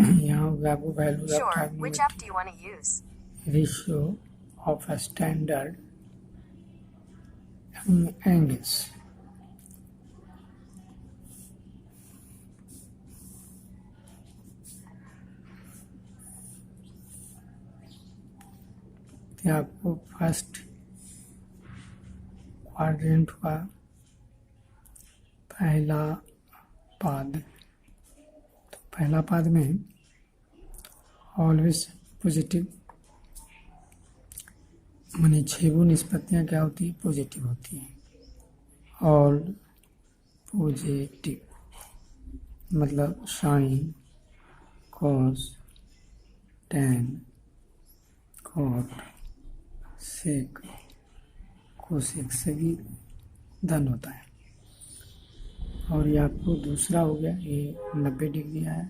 यहाँ आपको value of Sure. Which app trigonometry do you want to use? Ratio of a standard angles. तो आपको first quadrant हुआ पहला पाद, तो पहला पाद में ऑलवेज पॉजिटिव, माने 6 निष्पत्तियाँ क्या होती है, पॉजिटिव होती हैं। ऑल पॉजिटिव मतलब साइन, कॉस, टैन, कॉट, सेक, कोसेक सभी धन होता है। और ये आपको दूसरा हो गया, ये 90 डिग्री आया,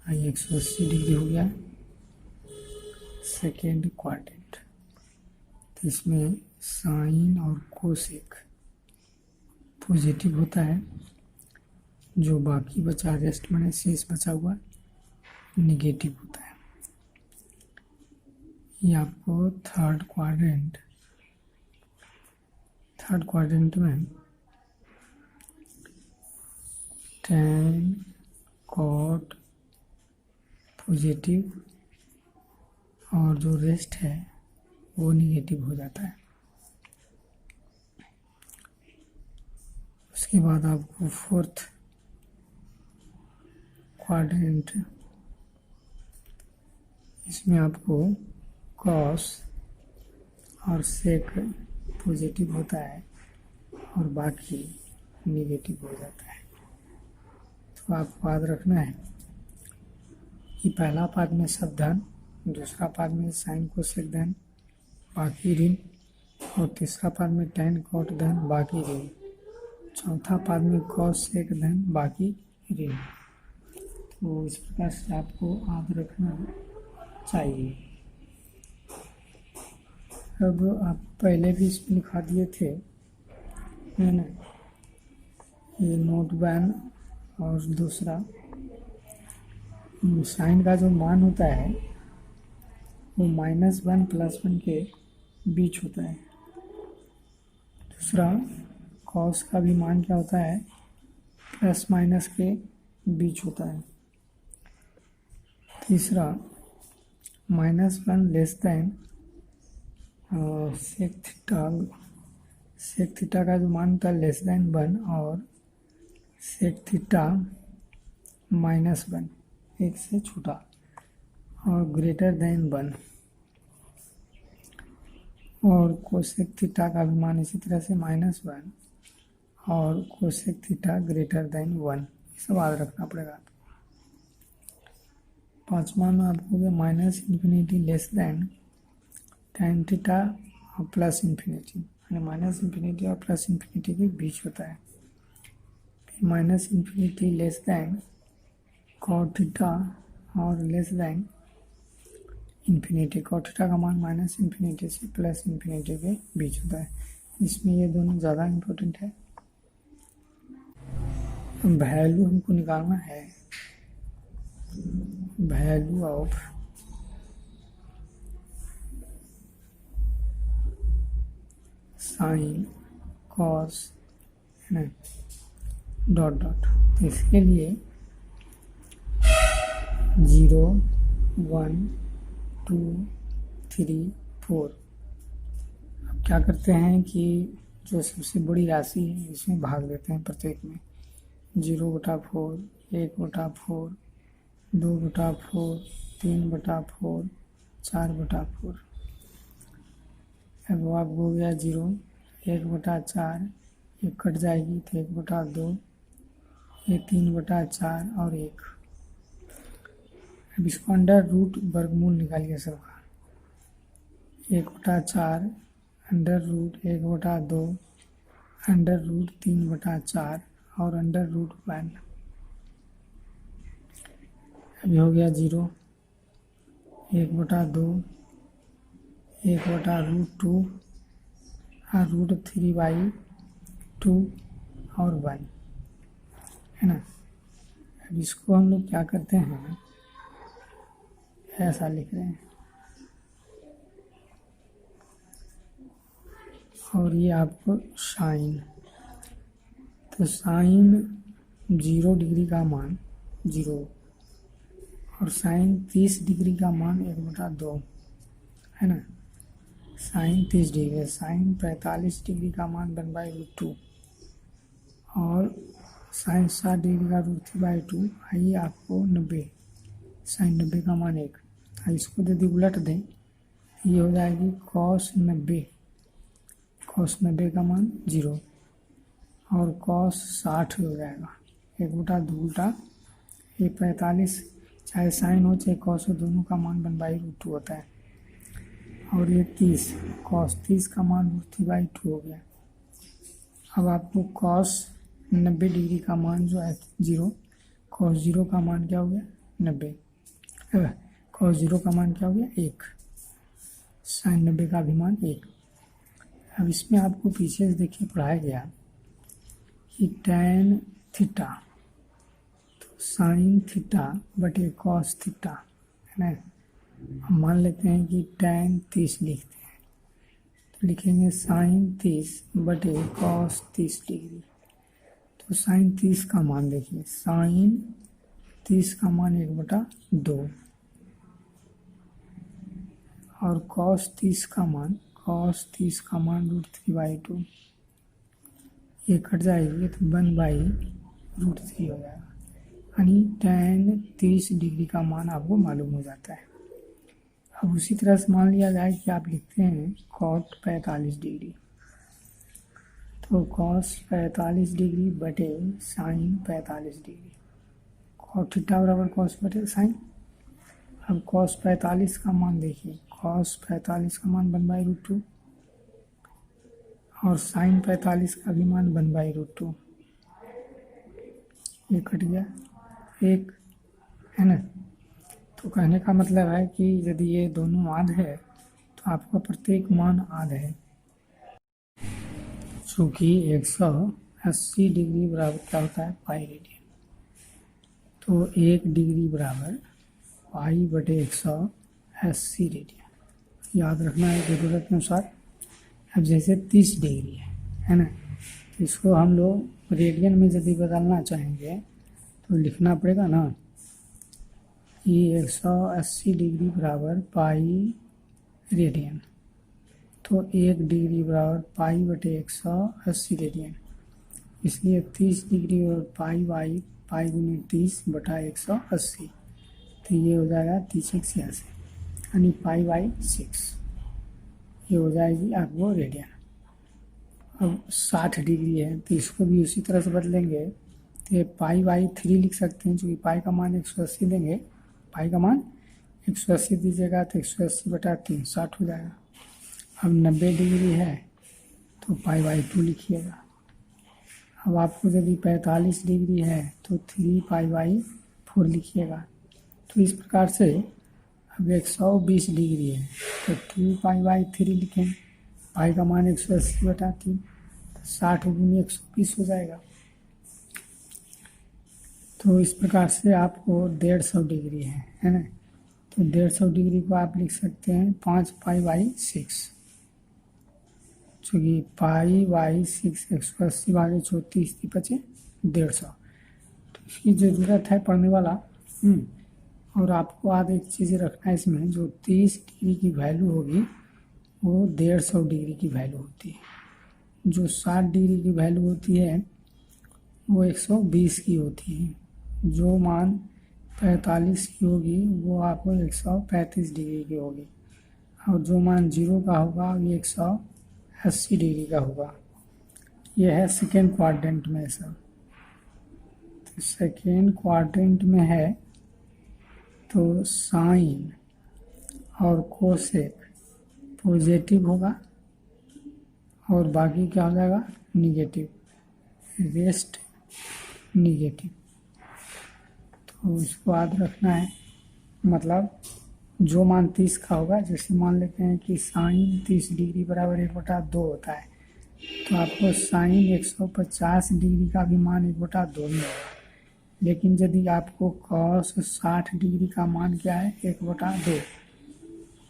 ये 180 डिग्री हो गया सेकेंड क्वाड्रेंट। तो इसमें साइन और कोसेक पॉजिटिव होता है, जो बाकी बचा रेस्ट माने शेष बचा हुआ निगेटिव होता है। ये आपको थर्ड क्वाड्रेंट में टैन, कॉट पॉजिटिव और जो रेस्ट है वो निगेटिव हो जाता है। उसके बाद आपको फोर्थ क्वाड्रेंट, इसमें आपको कॉस और सेक पॉजिटिव होता है और बाकी निगेटिव हो जाता है। तो आपको याद रखना है कि पहला पाद में सब धन, दूसरा पाद में साइन कोसेक धन बाकी ऋण, और तीसरा पाद में टैन कॉट धन बाकी ऋण, चौथा पाद में कॉस सेक धन बाकी ऋण। तो इस प्रकार से आपको याद रखना चाहिए। अब आप पहले भी इसमें लिखा दिए थे, है ना, ये नोट बैन। और दूसरा साइन का जो मान होता है वो -1 +1 के बीच होता है। दूसरा कॉस का भी मान क्या होता है, ± के बीच होता है। तीसरा -1 सेक थीटा का जो मान होता है <1 और सेक थीटा -1 एक से छोटा और >1, और कोसेक थीटा का भी मान इसी तरह से -1 और कोसेक थीटा >1। ये सब याद रखना पड़ेगा। पांचवा में आपको हो गया -∞ tan थीटा और +∞, यानी -∞ और +∞ के बीच होता है। फिर -∞ cot थीटा और ∞, cot थीटा का मान -∞ से +∞ के बीच होता है। इसमें ये दोनों ज़्यादा इम्पोर्टेंट है। वैल्यू हमको निकालना है, वैल्यू ऑफ साइन, कॉस, है ना, डॉट। तो इसके लिए 0, 1, 2, 3, 4। अब क्या करते हैं कि जो सबसे बड़ी राशि है इसमें भाग देते हैं प्रत्येक में। 0/4, 1/4, 2/4, 3/4, 4/4। अब आपको हो गया 0, 1/4, ये कट जाएगी तो 1/2, ये 3/4 और 1। अब इसको अंडर रूट वर्गमूल निकालिए सबका। 1/4 अंडर रूट 1/2 अंडर रूट 3/4 और अंडर रूट 1। अभी हो गया 0, 1/2, 1/√2 और √3/2 और 1, है ना। अब इसको हम लोग क्या करते हैं ऐसा लिख रहे हैं। और ये आपको साइन, तो साइन 0 डिग्री का मान 0 और साइन 30 डिग्री का मान 1/2 है ना। साइन 30 डिग्री, साइन 45 डिग्री का मान 1/√2 और साइन 60 डिग्री का √3/2। आइए आपको 90, साइन 90 का मान 1। इसको यदि उलट दें ये हो जाएगी कॉस 90, कॉस 90 का मान 0 और कॉस 60 हो जाएगा 1/2 उल्टा। ये 45 चाहे साइन हो चाहे कॉस हो दोनों का मान 1/√2 होता है। और ये 30 कॉस 30 का मान √3/2 हो गया। अब आपको कॉस 90 डिग्री का मान जो है 0, कॉस 0 का मान क्या हो गया 90, कॉस 0 का मान क्या हो गया 1, साइन 90 का भी मान 1। अब इसमें आपको पीछे से देखिए पढ़ाया गया कि टैन थीटा, तो साइन थीटा बटे कॉस थीटा है ना। हम मान लेते हैं कि टैन 30 लिखते हैं तो लिखेंगे साइन 30 बटे कॉस 30 डिग्री। तो साइन 30 का मान देखिए, साइन 30 का मान 1/2 और कॉस 30 का मान √3/2। ये कट जाएगी तो 1/√3 हो जाएगा, यानी टैन 30 डिग्री का मान आपको मालूम हो जाता है। अब उसी तरह से मान लिया जाए कि आप लिखते हैं कॉट 45 डिग्री, तो कॉस 45 डिग्री बटे साइन 45 डिग्री, कॉट थीटा बराबर कॉस बटे साइन। अब कॉस 45 का मान देखिए, कॉस 45 का मान 1/√2 और साइन 45 का भी मान 1/√2। ये कट गया 1 है ना। तो कहने का मतलब है कि यदि ये दोनों आध है तो आपका प्रत्येक मान आध है। चूँकि 180 डिग्री बराबर क्या होता है पाई रेडियन, तो 1 डिग्री बराबर पाई बटे 180 रेडियन, याद रखना है ज़रूरत के अनुसार। अब जैसे 30 डिग्री है ना, तो इसको हम लोग रेडियन में यदि बदलना चाहेंगे तो लिखना पड़ेगा ना कि 180 डिग्री बराबर पाई रेडियन, तो 1 डिग्री बराबर पाई बटे 180 रेडियन, इसलिए 30 डिग्री और पाई गुने 30 बटा 180, तो ये हो जाएगा 30 यानी पाई/6, ये हो जाएगी आपको रेडियन। अब 60 डिग्री है तो इसको भी उसी तरह से बदलेंगे, तो ये पाई/3 लिख सकते हैं, क्योंकि पाई का मान 180 देंगे, पाई का मान 180 दीजिएगा तो 180 बटा 3 60 हो जाएगा। अब 90 डिग्री है तो पाई/2 लिखिएगा। अब आपको यदि 45 डिग्री है तो 3 पाई/4 लिखिएगा। तो इस प्रकार से अब 120 डिग्री है तो 2 पाई/3 लिखें, पाई का मान 180 बटा 3, तो 60 गुनी 120 हो जाएगा। तो इस प्रकार से आपको 150 डिग्री है ना, तो 150 डिग्री को आप लिख सकते हैं 5 पाई/6, चूँकि पाई/6 180 भागे 34 बचे 150, तो इसकी ज़रूरत है पढ़ने वाला। और आपको आज एक चीज़ रखना है इसमें, जो 30 डिग्री की वैल्यू होगी वो 150 डिग्री की वैल्यू होती है, जो 60 डिग्री की वैल्यू होती है वो 120 की होती है, जो मान 45 की होगी वो आपको 135 डिग्री की होगी, और जो मान 0 का होगा वो 180 डिग्री का होगा। यह है सेकेंड क्वाड्रेंट में सब। तो सेकेंड क्वाड्रेंट में है तो साइन और कोसेक पॉजिटिव होगा और बाकी क्या हो जाएगा निगेटिव, रेस्ट निगेटिव। तो इसको याद रखना है, मतलब जो मान 30 का होगा, जैसे मान लेते हैं कि साइन 30 डिग्री बराबर 1/2 होता है, तो आपको साइन 150 डिग्री का भी मान 1/2 में होगा, लेकिन यदि आपको cos 60 डिग्री का मान क्या है 1/2,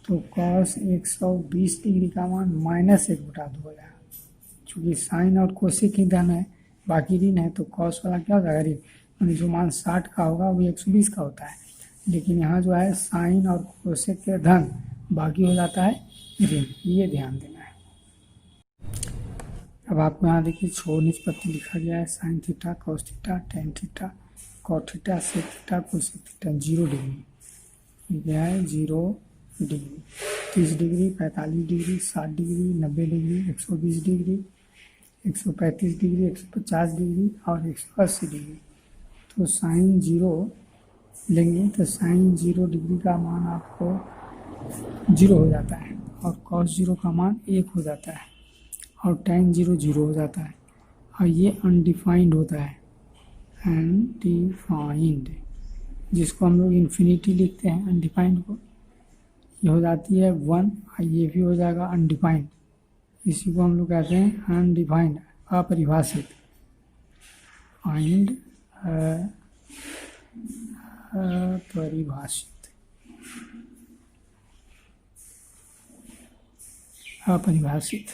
तो cos 120 डिग्री का मान -1/2 हो जाएगा। चूँकि साइन और कोसेक ही धन है, बाकी ऋण है, तो cos वाला क्या हो जाएगा ऋण, यानी जो मान 60 का होगा वो 120 का होता है। लेकिन यहाँ जो है साइन और कोसेक के धन, बाकी हो जाता है ऋण, ये ध्यान देना है। अब आपको यहाँ देखिए छोर निष्पत्ति लिखा गया है, sine theta, cos theta, tan theta, cot theta, sec theta, cosec theta, 0 degree. क्या है 0 degree, 30 degree, 45 degree, 60 degree, 90 degree, 120 degree, 135 degree, 150 degree और 180 डिग्री। तो साइन 0 लेंगे तो साइन 0 डिग्री का मान आपको 0 हो जाता है, और कॉस 0 का मान 1 हो जाता है, और tan 0 0 हो जाता है, और ये अनडिफाइंड होता है, अनडिफाइंड, जिसको हम लोग इन्फिनिटी लिखते हैं अनडिफाइंड को। ये हो जाती है 1, और ये भी हो जाएगा अनडिफाइंड, इसी को हम लोग कहते हैं अनडिफाइंड, अपरिभाषित, फाइंड अपरिभाषित, अपरिभाषित।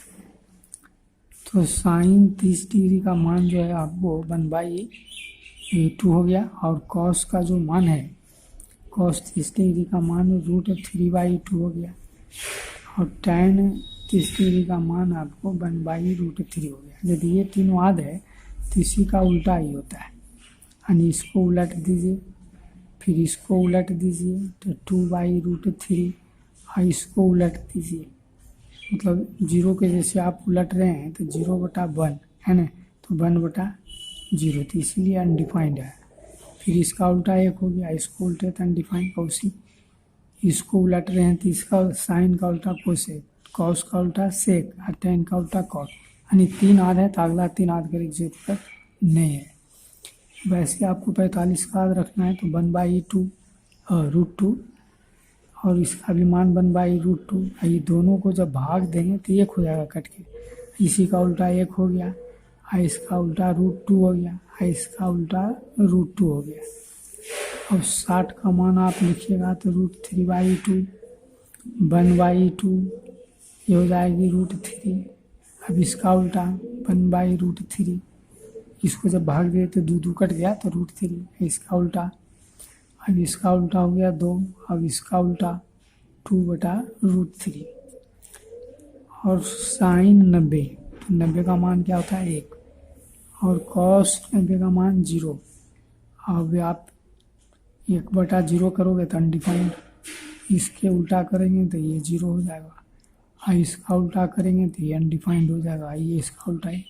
तो साइन 30 डिग्री का मान जो है आपको 1/2 हो गया, और कॉस का जो मान है, कॉस 30 डिग्री का मान √3/2 हो गया, और tan 30 डिग्री का मान आपको 1/√3 हो गया। यदि ये तीनों आध है तो इसी का उल्टा ही होता है, यानी इसको उलट दीजिए, फिर इसको उलट दीजिए तो 2/√3, और इसको उलट दीजिए, मतलब 0 के जैसे आप उलट रहे हैं तो 0/1 है ना, तो 1/0, तो इसीलिए अनडिफाइंड है। फिर इसका उल्टा 1 हो गया, इसको उल्टे तो अनडिफाइंड का उसी, इसको उलट रहे हैं तो इसका साइन का उल्टा कोसेक, कॉस का उल्टा सेक, और टेन का उल्टा कॉट, यानी 3 आध है तो अगला 3 आध का जरूरत नहीं है। वैसे आपको 45 का आध रखना है तो 1/2 और इसका भी मान 1/2, ये दोनों को जब भाग देंगे तो 1 हो जाएगा कट के, इसी का उल्टा 1 हो गया, और इसका उल्टा √2 हो गया, और इसका उल्टा √2 हो गया। अब 60 का मान आप लिखिएगा तो √3/2, 1/2, ये हो जाएगी √3। अब इसका उल्टा 1/√3, इसको जब भाग दिए तो 2 कट गया तो √3, इसका उल्टा, अब इसका उल्टा हो गया 2, अब इसका उल्टा 2/√3, और साइन 90, तो 90 का मान क्या होता है 1, और कॉस 90 का मान 0। अब आप 1/0 करोगे तो अनडिफाइंड, इसके उल्टा करेंगे तो ये 0 हो जाएगा, और इसका उल्टा करेंगे तो ये अनडिफाइंड हो जाएगा, ये इसका उल्टा है।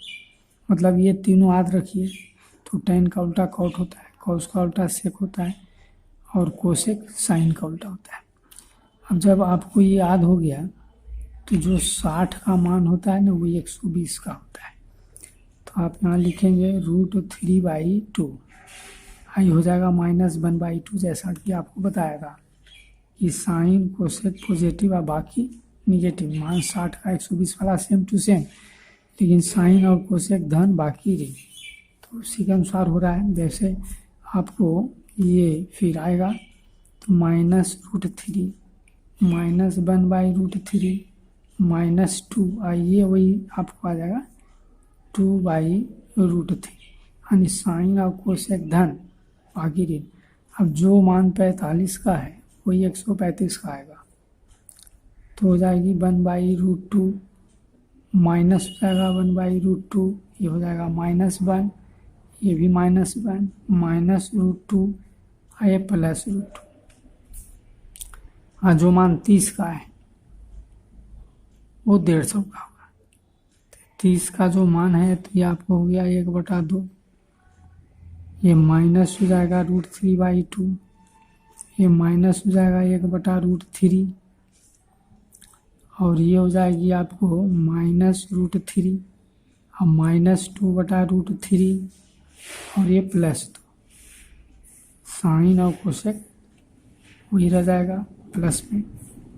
मतलब ये तीनों याद रखिए, तो टेन का उल्टा कॉट होता है, कॉस का उल्टा सेक होता है, और कोसेक साइन का उल्टा होता है। अब जब आपको ये याद हो गया तो जो 60 का मान होता है ना वो 120 का होता है, तो आप यहाँ लिखेंगे √3/2, आई हो जाएगा -1/2, जैसा कि आपको बताया था कि साइन कोसेक पॉजिटिव और बाकी निगेटिव। मान 60 का 120 वाला सेम टू सेम, लेकिन साइन और कोसेक धन बाकी रही, तो उसी के अनुसार हो रहा है। जैसे आपको ये फिर आएगा तो -√3, -1/√3, -2, ये वही आपको आ जाएगा 2/√3, यानी साइन और कोसेक धन बाकी ऋण। अब जो मान 45 का है वही 135 का आएगा, तो हो जाएगी 1/√2, माइनस हो जाएगा 1/√2, ये हो जाएगा -1, ये भी -1, -√2, ये +√2। हाँ, जो मान 30 का है वो 150 का होगा। 30 का जो मान है तो ये आपको हो गया 1/2, ये माइनस हो जाएगा √3/2, ये माइनस हो जाएगा 1/√3, और ये हो जाएगी आपको -√3, और -2/√3, और ये +2। साइन और कोसेक वही रह जाएगा प्लस में,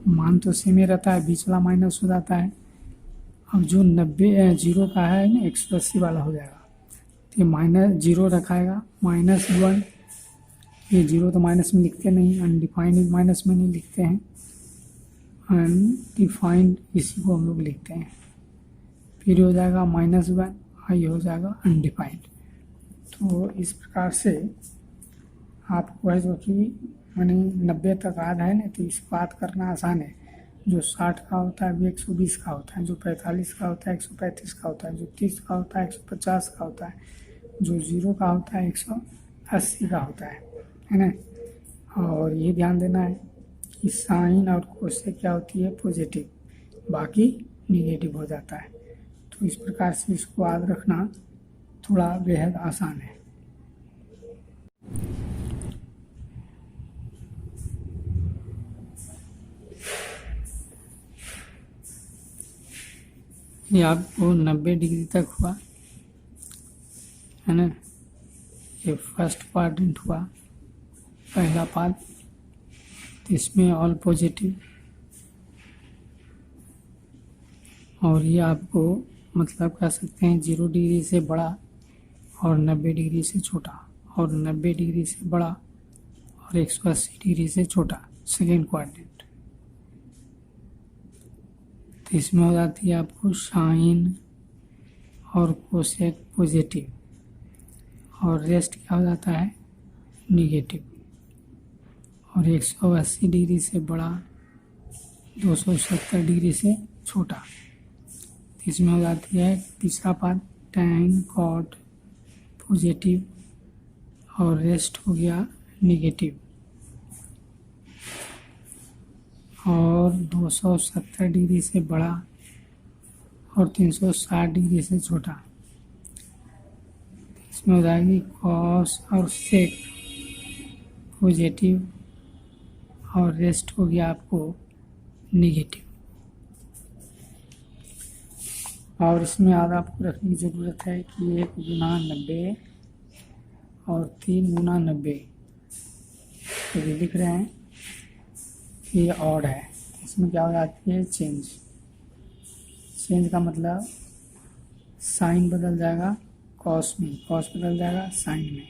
मान तो सेम ही रहता है, बीच वाला माइनस हो जाता है। अब जो 0 का है ना 180 वाला हो जाएगा, तो ये -0 रखाएगा, -1, ये जीरो तो माइनस में लिखते नहीं, अनडिफाइंड माइनस में नहीं लिखते हैं, अनडिफाइंड इसी को हम लोग लिखते हैं। फिर हो जाएगा -1 और ये हो जाएगा अनडिफाइंड। तो इस प्रकार से आपको है जो कि माने 90 तक याद है ना, तो इसको याद करना आसान है। जो 60 का होता है वो 120 का होता है, जो 45 का होता है 135 का होता है, जो 30 का होता है 150 का होता है, जो 0 का होता है 180 का होता है ना। और ये ध्यान देना है कि साइन और कोसेक क्या होती है, पॉजिटिव, बाकी निगेटिव हो जाता है। तो इस प्रकार से इसको याद रखना थोड़ा बेहद आसान है। ये आपको 90 डिग्री तक हुआ है ना। ये फर्स्ट क्वाड्रेंट हुआ, पहला पार्ट, इसमें ऑल पॉजिटिव। और ये आपको मतलब कह सकते हैं 0 डिग्री से बड़ा और 90 डिग्री से छोटा, और 90 डिग्री से बड़ा और 180 डिग्री से छोटा सेकेंड क्वाड्रेंट। तो इसमें हो जाती है आपको साइन और कोसेक पॉजिटिव, और रेस्ट क्या हो जाता है, निगेटिव। और 180 डिग्री से बड़ा, 270 डिग्री से छोटा। इसमें हो जाती है तीसरा पार्ट टैन कॉट पॉजिटिव, और रेस्ट हो गया निगेटिव। और 270 डिग्री से बड़ा और 360 डिग्री से छोटा। इसमें हो जाएगी कॉस और सेक पॉजिटिव, और रेस्ट हो गया आपको निगेटिव। और इसमें याद आपको रखने की ज़रूरत है कि 1 गुना 90 और 3 गुना 90, तो ये लिख रहे हैं कि ये ऑड है। इसमें क्या हो जाती है, चेंज। चेंज का मतलब साइन बदल जाएगा कॉस में, कॉस बदल जाएगा साइन में,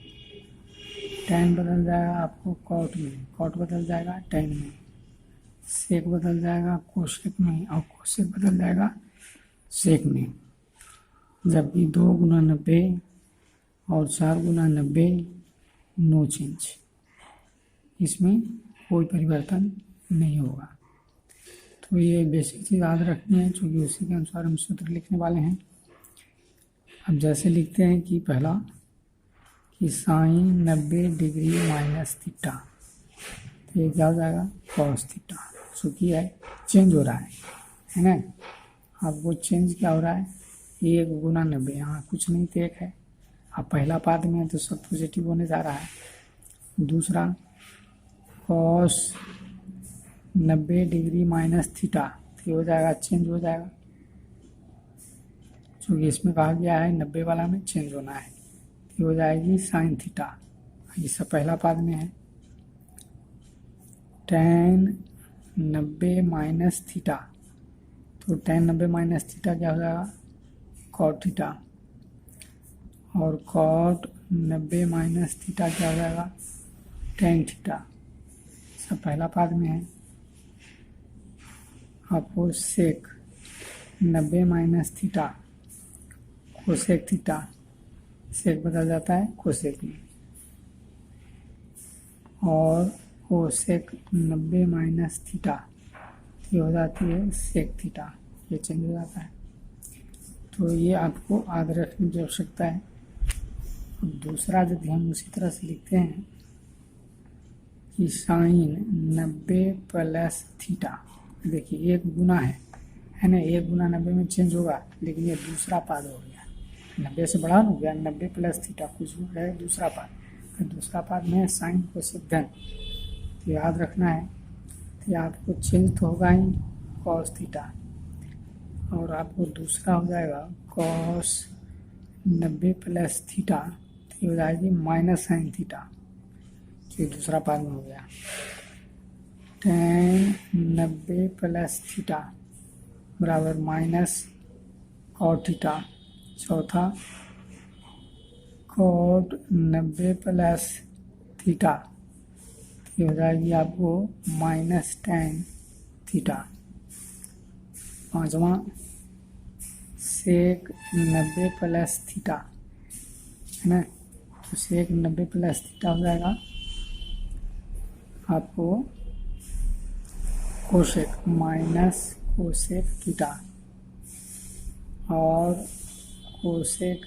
टैन बदल जाएगा आपको कॉट में, कॉट बदल जाएगा टैन में, सेक बदल जाएगा कोसेक में, और कोसेक बदल जाएगा सेक में। जबकि 2 गुना 90 और 4 गुना 90 नो चेंज, इसमें कोई परिवर्तन नहीं होगा। तो ये बेसिक चीज़ याद रखनी है, क्योंकि उसी के अनुसार हम सूत्र लिखने वाले हैं। अब जैसे लिखते हैं कि पहला कि साइन 90 डिग्री माइनस थीटा, तो ये क्या हो जाएगा, कॉस थीटा। चूँकि है चेंज हो रहा है ना। अब वो चेंज क्या हो रहा है, 1 गुना 90, यहाँ कुछ नहीं तो 1 है। अब पहला पाद में है तो सब पॉजिटिव होने जा रहा है। दूसरा कॉस 90 डिग्री माइनस थीटा, तो हो जाएगा चेंज हो जाएगा, क्योंकि इसमें कहा गया है 90 वाला में चेंज होना है, तो हो जाएगी साइन थीटा। ये सब पहला पाद में है। टैन 90 माइनस थीटा, तो टैन 90 माइनस थीटा क्या हो जाएगा, कॉट थीटा। और कॉट 90 माइनस थीटा क्या हो जाएगा, टैन थीटा। सब पहला पाद में है। आपको सेक 90 माइनस थीटा, कोसेक थीटा, सेक बदल जाता है कोसेक में, और कोसेक 90 माइनस थीटा ये हो जाती है सेक थीटा, ये चेंज हो जाता है। तो ये आपको याद रखने की आवश्यकता है। अब दूसरा यदि हम उसी तरह से लिखते हैं कि साइन 90 प्लस थीटा, देखिए 1 गुना है ना, 1 गुना 90 में चेंज होगा, लेकिन ये दूसरा पाद हो गया, 90 से बड़ा हो गया, 90 प्लस थीटा कुछ है दूसरा पाद। फिर दूसरा पाद में साइन कोसेक धन, तो याद रखना है कि आपको चेंज तो होगा ही कॉस थीटा, और आपको दूसरा हो जाएगा कॉस 90 प्लस थीटा, तो हो जाएगी माइनस साइन थीटा, तो दूसरा पाद में हो गया। टैन 90 प्लस थीटा बराबर माइनस कॉट थीटा। चौथा कॉट 90 प्लस थीटा, ये हो जाएगी आपको माइनस टेन थीटा। पाँचवा सेक 90 प्लस थीटा, है ना। तो सेक 90 प्लस थीटा हो जाएगा आपको कोसेक माइनस कोसेक थीटा, और कोसेक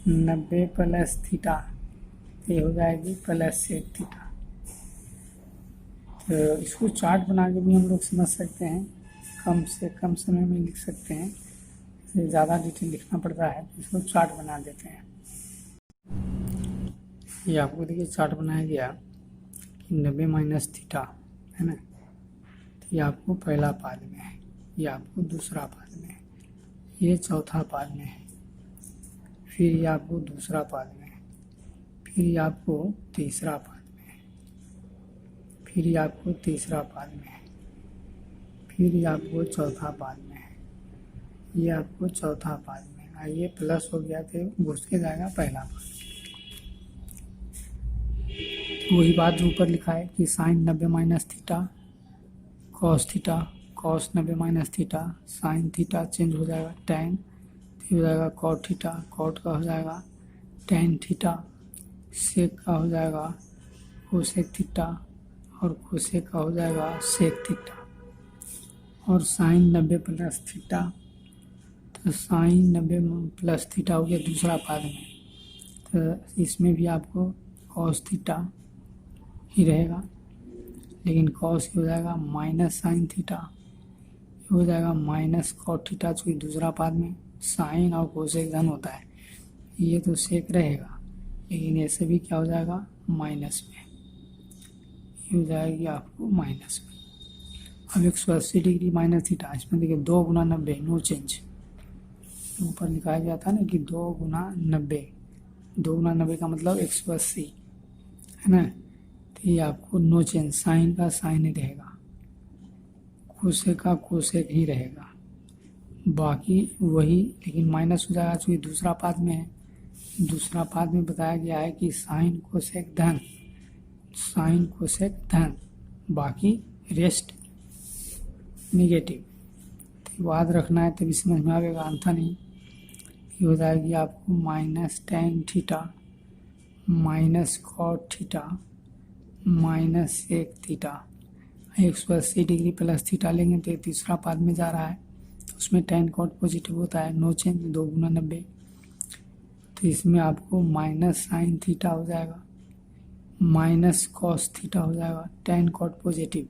90 प्लस थीटा ये हो जाएगी प्लस सेक थीटा। तो इसको चार्ट बना के भी हम लोग समझ सकते हैं, कम से कम समय में लिख सकते हैं, इसे ज़्यादा डिटेल लिखना पड़ता है तो इसको चार्ट बना देते हैं। ये आपको देखिए चार्ट बनाया गया कि 90 माइनस थीटा, है ना। तो ये आपको पहला पाद में है, ये आपको दूसरा पाद में है, ये चौथा पाद में है, फिर ये आपको दूसरा पाद में है, फिर ये आपको तीसरा पाद में है, फिर ये आपको तीसरा पाद में है, फिर ये आपको चौथा पाद में है, ये आपको चौथा पाद में है। ये प्लस हो गया तो घुस के जाएगा पहला पाद। वही बात जो ऊपर लिखा है कि sine 90 minus theta cos theta, cos 90 minus theta sine theta change हो जाएगा टैन, हो जाएगा कॉट थीटा, कॉट का हो जाएगा टैन थीटा, सेक का हो जाएगा कोसेक थीटा, और कोसेक का हो जाएगा सेक थीटा। और साइन 90 प्लस थीटा, तो साइन 90 प्लस थीटा हो गया दूसरा पाद में, तो इसमें भी आपको कॉस थीटा ही रहेगा, लेकिन कॉस हो जाएगा माइनस साइन थीटा, हो जाएगा माइनस कॉट थीटा, जो कि दूसरा पाद में साइन और कोसेक धन होता है, ये तो सेक रहेगा, लेकिन ऐसे भी क्या हो जाएगा माइनस में, ये हो जाएगी आपको माइनस में। अब 180 डिग्री माइनस थीटा, इसमें देखिए 2 गुना 90 नो चेंज, ऊपर लिखाया गया था ना कि 2 गुना 90, 2 गुना 90 का मतलब 180, है ना। तो ये आपको नो चेंज, साइन का साइन ही रहेगा, कोसेक का कोसेक ही रहेगा, बाकी वही, लेकिन माइनस हो जाएगा क्योंकि दूसरा पाद में है। दूसरा पाद में बताया गया है कि साइन कोसेक धन, साइन कोसेक धन, बाकी रेस्ट निगेटिव। तो याद रखना है तभी समझ में आएगा, अंथा नहीं। ये हो जाएगी आपको minus tan theta minus cot theta minus sec theta. 180 degree plus theta लेंगे तो तीसरा पाद में जा रहा है, तो उसमें टेन कॉट पॉजिटिव होता है, नो चेंज 2 गुना 90, तो इसमें आपको माइनस साइन थीटा हो जाएगा, माइनस कॉस थीटा हो जाएगा, टेन कॉट पॉजिटिव,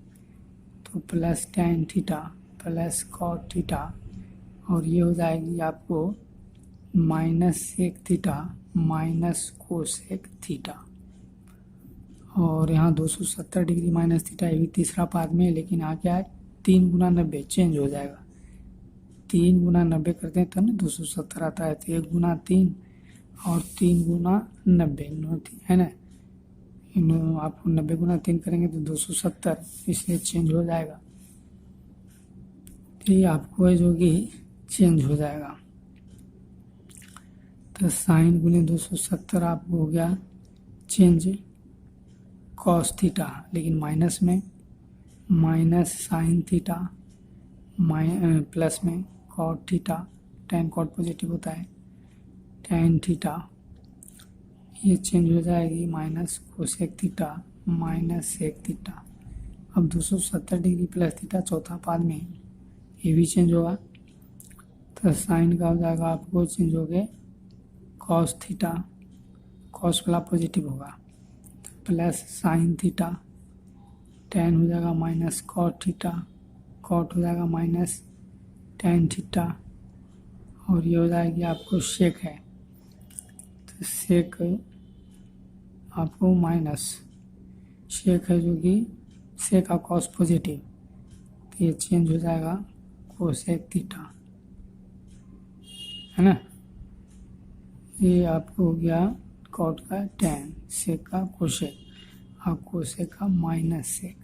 तो plus tan theta plus cot theta, और ये हो जाएगी आपको minus sec theta minus cosec theta. और यहाँ 270 डिग्री माइनस थीटा, ये भी तीसरा पाद में है, लेकिन यहाँ क्या है 3 गुना 90 चेंज हो जाएगा, 3 गुना 90 करते हैं तब ना 270 आता है, तो 1 गुना 3 और 3 गुना 90 है ना, आपको 90 गुना 3 करेंगे तो 270, इसलिए चेंज हो जाएगा, तो ये आपको है जो कि चेंज हो जाएगा। तो साइन गुने 270 आपको हो गया चेंज कॉस थीटा, लेकिन माइनस में, माइनस साइन थीटा प्लस में cot theta, tan cot positive होता है, टेन थीटा, ये चेंज हो जाएगी minus cosec theta minus sec theta. अब 270 डिग्री प्लस थीटा चौथा पाद में, ये भी चेंज होगा, तो साइन का हो जाएगा आपको चेंज हो गए कॉस थीटा, कॉस वाला पॉजिटिव होगा, प्लस साइन थीटा, टेन हो जाएगा माइनस कॉट थीटा, कॉट हो जाएगा माइनस टेन थीटा, और ये हो जाएगी आपको सेक है, तो सेक आपको माइनस सेक है जो कि सेक का कॉस पॉजिटिव, तो ये चेंज हो जाएगा कोसेक थीटा, है ना। ये आपको हो गया कॉट का टेन, सेक का कोसेक, और कोसेक का माइनस सेक।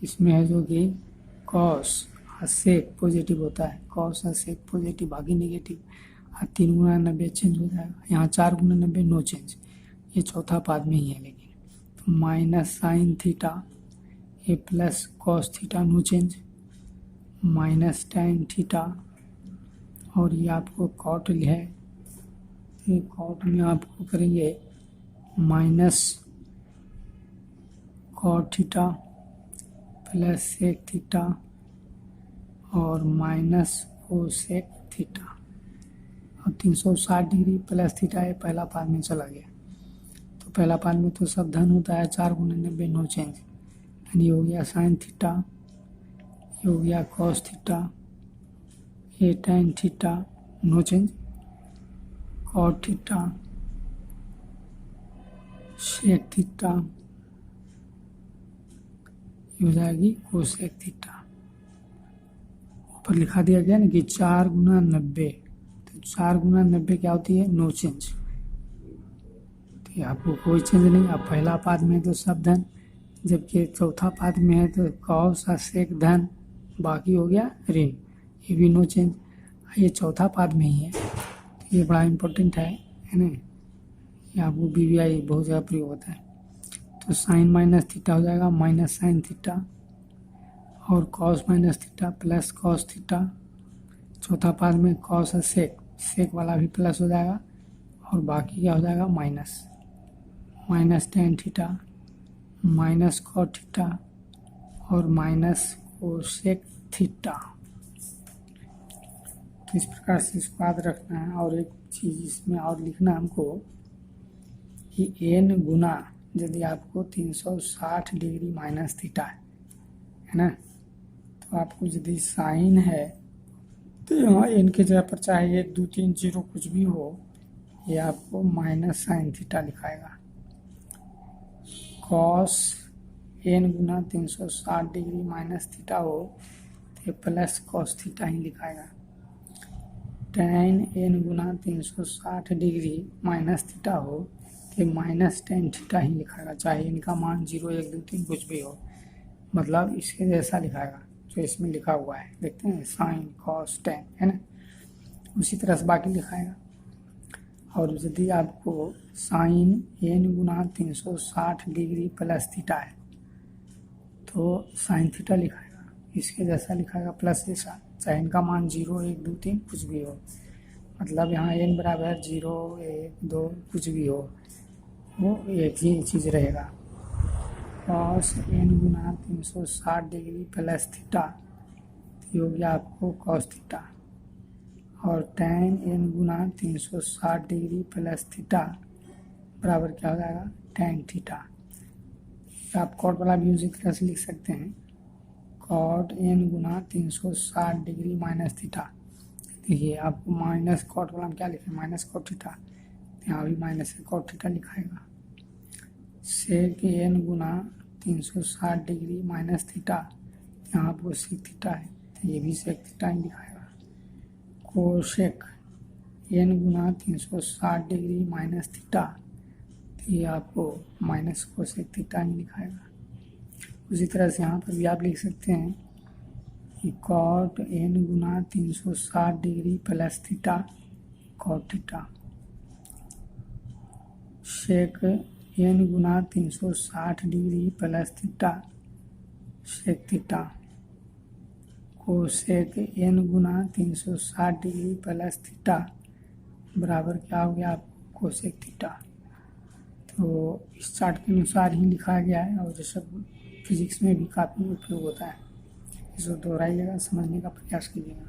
इसमें है जो कि कॉस और सेक पॉजिटिव होता है, कॉस और सेक पॉजिटिव, बाकी नेगेटिव, और 3 गुना 90 चेंज हो जाएगा। यहाँ 4 गुना 90 नो चेंज, ये चौथा पाद में ही है, लेकिन माइनस साइन थीटा, ये plus cos theta no change, minus tan theta, और ये आपको कॉट है, ये कॉट में आपको करेंगे minus cot theta plus sec theta और माइनस कोसेक थीटा, और 360 डिग्री प्लस थीटा ये पहला पाद में चला गया। तो पहला पाद में तो सब धन होता है, 4 गुना 90 नो चेंज, यानी हो गया साइन थीटा, ये हो गया कॉस थीटा, ये tan theta no change, cot theta, sec theta, ये हो जाएगी कोसेक थीटा। ऊपर लिखा दिया गया ना कि 4 गुना 90, तो 4 गुना 90 क्या होती है, नो चेंज, तो आपको कोई चेंज नहीं। अब पहला पाद में तो सब धन, जबकि चौथा पाद में है तो कॉस और सेक धन, बाकी हो गया ऋण, ये भी नो चेंज। ये चौथा पाद में ही है, तो ये बड़ा इम्पोर्टेंट है ना, ये आपको BVI बहुत ज़्यादा प्रयोग होता है। तो साइन माइनस थीटा हो जाएगा माइनस साइन थीटा, और cos minus theta plus cos theta, चौथा पाद में कॉस और सेक वाला भी प्लस हो जाएगा, और बाकी क्या हो जाएगा minus, minus tan theta minus cot theta और माइनस कोसेक थीटा। तो इस प्रकार से इसको याद रखना है। और एक चीज़ इसमें और लिखना हमको कि n गुना यदि आपको 360 डिग्री माइनस थीटा है ना, तो आपको यदि साइन है तो यहाँ n के जगह पर चाहे 1 2 3 0 कुछ भी हो, ये आपको माइनस साइन थीटा लिखाएगा। कॉस n गुना 360 डिग्री माइनस थीटा हो तो प्लस कॉस थीटा ही लिखाएगा। टेन n गुना 360 डिग्री माइनस थीटा हो तो माइनस टेन थीटा ही लिखाएगा, चाहे इनका मान 0 1 2 3 कुछ भी हो, मतलब इसके जैसा लिखाएगा जो इसमें लिखा हुआ है, देखते हैं साइन कॉस टेन है ना, उसी तरह से बाकी लिखाएगा। और यदि आपको साइन n गुना 360 डिग्री प्लस थीटा है तो साइन थीटा लिखाएगा, इसके जैसा लिखाएगा प्लस के साथ, चाहे इनका मान 0 1 2 3 कुछ भी हो, मतलब यहाँ n बराबर 0 1 2 कुछ भी हो, वो एक ही चीज़ रहेगा। कॉस n गुना 360 डिग्री प्लस थीटा तो हो गया आपको कॉस थीटा, और टेन n गुना 360 डिग्री प्लस थीटा बराबर क्या हो जाएगा टेन थीटा। आप कॉट वाला भी उसी तरह से लिख सकते हैं, कॉट n गुना 360 डिग्री माइनस थीटा। देखिए आपको माइनस कॉट वाला में क्या लिखे माइनस कॉट थीटा, यहाँ भी माइनस कॉट थीटा लिखाएगा। सेक n गुना 360 डिग्री माइनस थीटा, यहाँ आपको सेक थीटा है तो ये भी सेक थीटा ही लिखाएगा। कोसेक n गुना 360 डिग्री माइनस थीटा, तो ये आपको माइनस कोसेक थीटा ही लिखाएगा। उसी तरह से यहाँ पर भी आप लिख सकते हैं कि कॉट n गुना 360 degree plus theta cot theta, sec n गुना 360 degree plus theta sec theta, cosec n गुना 360 डिग्री प्लस थीटा बराबर क्या हो गया आपको कोसेक थीटा। तो इस चार्ट के अनुसार ही लिखा गया है, और ये सब फिजिक्स में भी काफ़ी उपयोग होता है। इसको दोहराइएगा, समझने का प्रयास कीजिएगा।